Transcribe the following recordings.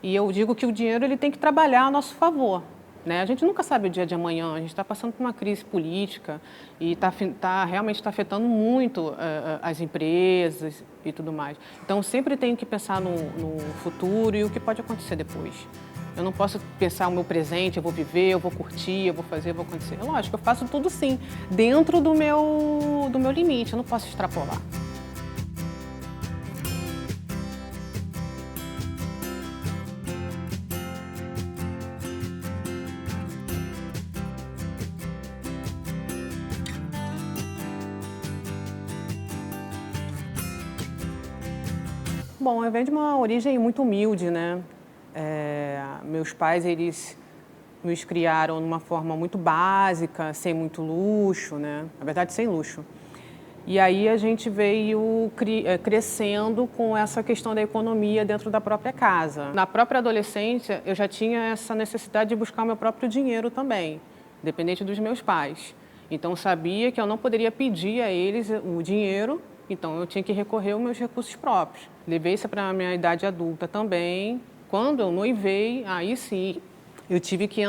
E eu digo que o dinheiro ele tem que trabalhar a nosso favor, né? A gente nunca sabe o dia de amanhã, a gente está passando por uma crise política e realmente está afetando muito as empresas e tudo mais. Então, sempre tenho que pensar no futuro e o que pode acontecer depois. Eu não posso pensar o meu presente, eu vou viver, eu vou curtir, eu vou fazer, eu vou acontecer. Lógico, eu faço tudo sim, dentro do meu limite, eu não posso extrapolar. Bom, eu venho de uma origem muito humilde, né? Meus pais, eles nos criaram de uma forma muito básica, sem muito luxo, né? Na verdade, sem luxo. E aí a gente veio crescendo com essa questão da economia dentro da própria casa. Na própria adolescência, eu já tinha essa necessidade de buscar o meu próprio dinheiro também, independente dos meus pais. Então, eu sabia que eu não poderia pedir a eles o dinheiro, então eu tinha que recorrer aos meus recursos próprios. Levei isso para a minha idade adulta também. Quando eu noivei, aí sim, eu tive que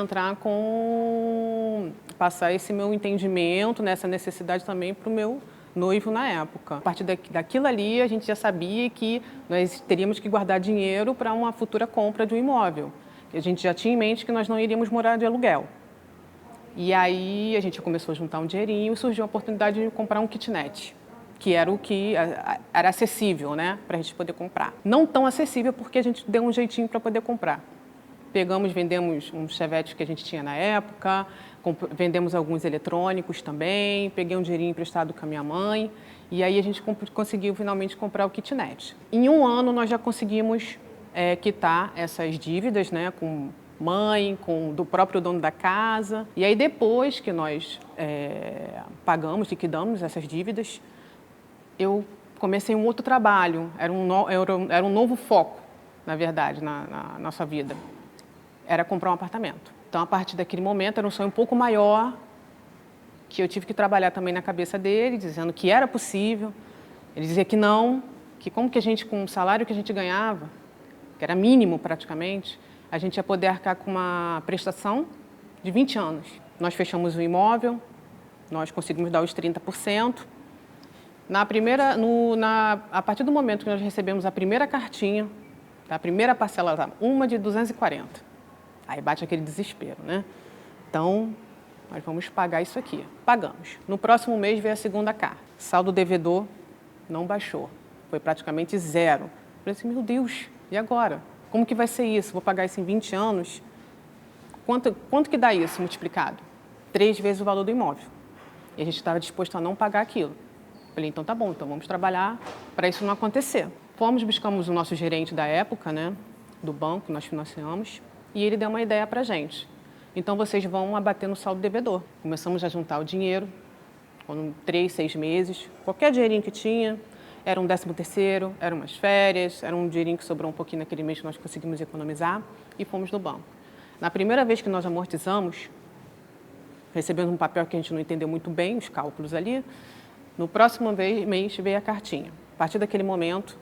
passar esse meu entendimento, né, essa necessidade também para o meu noivo na época. A partir daquilo ali, a gente já sabia que nós teríamos que guardar dinheiro para uma futura compra de um imóvel. A gente já tinha em mente que nós não iríamos morar de aluguel. E aí a gente começou a juntar um dinheirinho e surgiu a oportunidade de comprar um kitnet, que era o que era acessível, né, para a gente poder comprar. Não tão acessível porque a gente deu um jeitinho para poder comprar. Vendemos uns chevetes que a gente tinha na época, vendemos alguns eletrônicos também, peguei um dinheirinho emprestado com a minha mãe e aí a gente conseguiu finalmente comprar o kitnet. Em um ano nós já conseguimos quitar essas dívidas, né, com mãe, do próprio dono da casa. E aí depois que nós pagamos, liquidamos essas dívidas, eu comecei um outro trabalho, era um novo foco, na verdade, na nossa vida. Era comprar um apartamento. Então, a partir daquele momento, era um sonho um pouco maior, que eu tive que trabalhar também na cabeça dele, dizendo que era possível. Ele dizia que não, que como que a gente, com o salário que a gente ganhava, que era mínimo praticamente, a gente ia poder arcar com uma prestação de 20 anos. Nós fechamos o imóvel, nós conseguimos dar os 30%. A partir do momento que nós recebemos a primeira cartinha, a primeira parcela, uma de 240. Aí bate aquele desespero, né? Então, nós vamos pagar isso aqui. Pagamos. No próximo mês veio a segunda carta. Saldo devedor não baixou. Foi praticamente zero. Eu falei assim, meu Deus, e agora? Como que vai ser isso? Vou pagar isso em 20 anos? Quanto que dá isso multiplicado? 3 vezes o valor do imóvel. E a gente estava disposto a não pagar aquilo. Eu falei, então tá bom, então vamos trabalhar para isso não acontecer. Buscamos o nosso gerente da época, né, do banco, nós financiamos, e ele deu uma ideia para a gente. Então, vocês vão abater no saldo devedor. Começamos a juntar o dinheiro, 3, 6 meses, qualquer dinheirinho que tinha, era um 13º, eram umas férias, era um dinheirinho que sobrou um pouquinho naquele mês que nós conseguimos economizar e fomos no banco. Na primeira vez que nós amortizamos, recebemos um papel que a gente não entendeu muito bem, os cálculos ali, no próximo mês veio a cartinha. A partir daquele momento,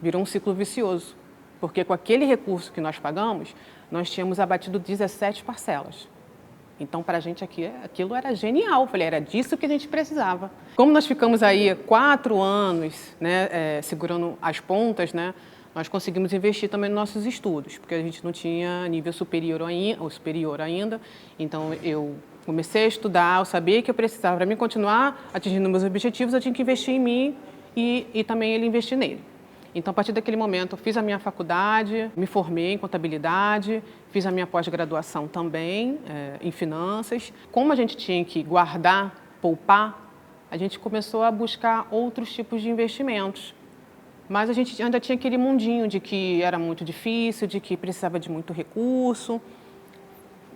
virou um ciclo vicioso, porque com aquele recurso que nós pagamos, nós tínhamos abatido 17 parcelas. Então, para a gente aquilo era genial. Eu falei, era disso que a gente precisava. Como nós ficamos aí 4 anos, né, segurando as pontas, né, nós conseguimos investir também nos nossos estudos, porque a gente não tinha nível superior ainda. Então, eu comecei a estudar, eu sabia que eu precisava, para mim continuar atingindo meus objetivos, eu tinha que investir em mim e também ele investir nele. Então, a partir daquele momento, eu fiz a minha faculdade, me formei em contabilidade, fiz a minha pós-graduação também em finanças. Como a gente tinha que guardar, poupar, a gente começou a buscar outros tipos de investimentos. Mas a gente ainda tinha aquele mundinho de que era muito difícil, de que precisava de muito recurso.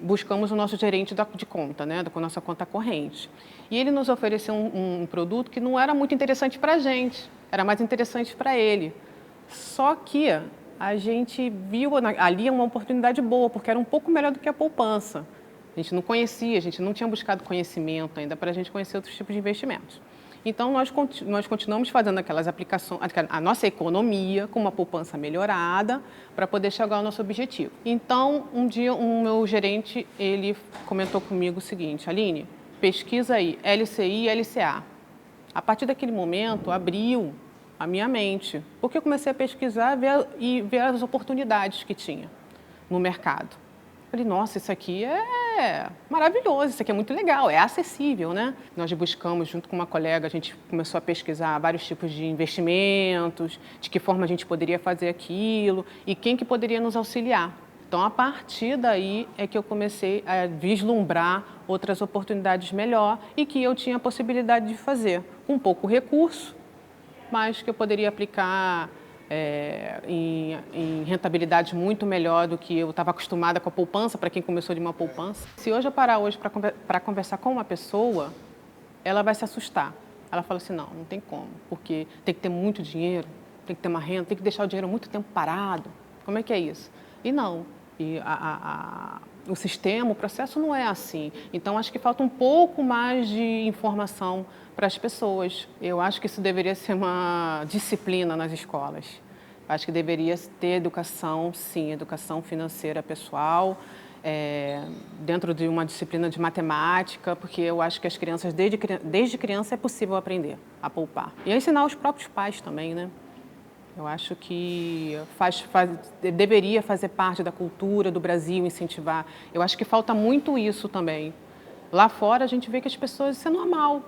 Buscamos o nosso gerente de conta, né, com a nossa conta corrente. E ele nos ofereceu um produto que não era muito interessante para a gente, era mais interessante para ele. Só que a gente viu ali uma oportunidade boa, porque era um pouco melhor do que a poupança. A gente não conhecia, a gente não tinha buscado conhecimento ainda para a gente conhecer outros tipos de investimentos. Então, nós continuamos fazendo aquelas aplicações, a nossa economia com uma poupança melhorada para poder chegar ao nosso objetivo. Então, um dia, o meu gerente, ele comentou comigo o seguinte: Aline, pesquisa aí LCI e LCA. A partir daquele momento, abriu a minha mente, porque eu comecei a pesquisar e ver as oportunidades que tinha no mercado. Falei, nossa, isso aqui é maravilhoso, isso aqui é muito legal, é acessível, né? Nós buscamos, junto com uma colega, a gente começou a pesquisar vários tipos de investimentos, de que forma a gente poderia fazer aquilo e quem que poderia nos auxiliar. Então, a partir daí é que eu comecei a vislumbrar outras oportunidades melhor e que eu tinha a possibilidade de fazer com pouco recurso, mas que eu poderia aplicar em rentabilidade muito melhor do que eu estava acostumada com a poupança, para quem começou de uma poupança. Se hoje eu parar hoje para conversar com uma pessoa, ela vai se assustar. Ela fala assim, não tem como, porque tem que ter muito dinheiro, tem que ter uma renda, tem que deixar o dinheiro muito tempo parado. Como é que é isso? E não. E o sistema, o processo não é assim. Então, acho que falta um pouco mais de informação para as pessoas. Eu acho que isso deveria ser uma disciplina nas escolas. Acho que deveria ter educação, sim, educação financeira pessoal, dentro de uma disciplina de matemática, porque eu acho que as crianças, desde criança, é possível aprender a poupar. E ensinar os próprios pais também, né? Eu acho que deveria fazer parte da cultura do Brasil, incentivar. Eu acho que falta muito isso também. Lá fora a gente vê que as pessoas, isso é normal.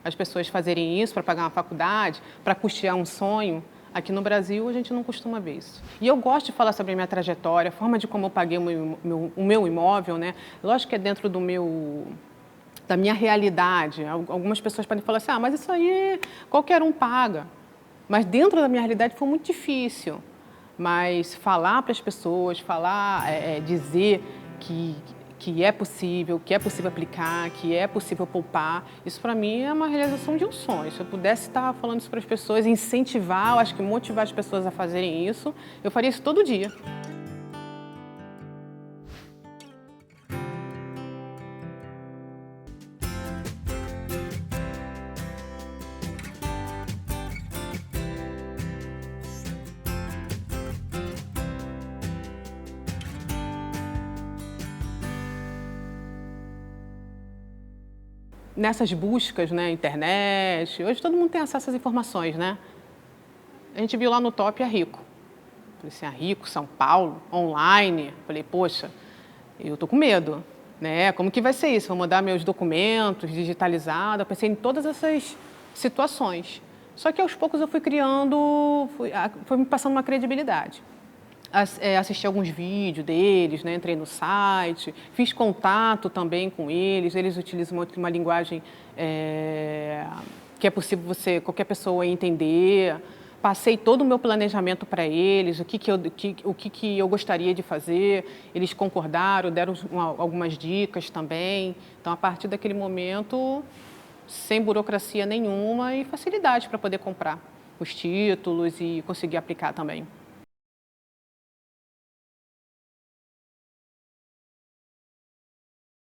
As pessoas fazerem isso para pagar uma faculdade, para custear um sonho. Aqui no Brasil a gente não costuma ver isso. E eu gosto de falar sobre a minha trajetória, a forma de como eu paguei o meu imóvel, né? Lógico que é dentro da minha realidade. Algumas pessoas podem falar assim, mas isso aí qualquer um paga. Mas dentro da minha realidade foi muito difícil. Mas falar para as pessoas, dizer que é possível aplicar, que é possível poupar, isso para mim é uma realização de um sonho. Se eu pudesse estar falando isso para as pessoas, incentivar, eu acho que motivar as pessoas a fazerem isso, eu faria isso todo dia. Nessas buscas, né, internet, hoje todo mundo tem acesso às informações, né? A gente viu lá no top a Rico. Falei assim, a Rico, São Paulo, online. Falei, poxa, eu tô com medo, né? Como que vai ser isso? Vou mandar meus documentos digitalizados. Eu pensei em todas essas situações. Só que aos poucos eu fui criando, foi me passando uma credibilidade. Assisti alguns vídeos deles, né? Entrei no site, fiz contato também com eles utilizam uma linguagem que é possível qualquer pessoa entender. Passei todo o meu planejamento para eles, o que eu gostaria de fazer, eles concordaram, deram algumas dicas também. Então, a partir daquele momento, sem burocracia nenhuma e facilidade para poder comprar os títulos e conseguir aplicar também.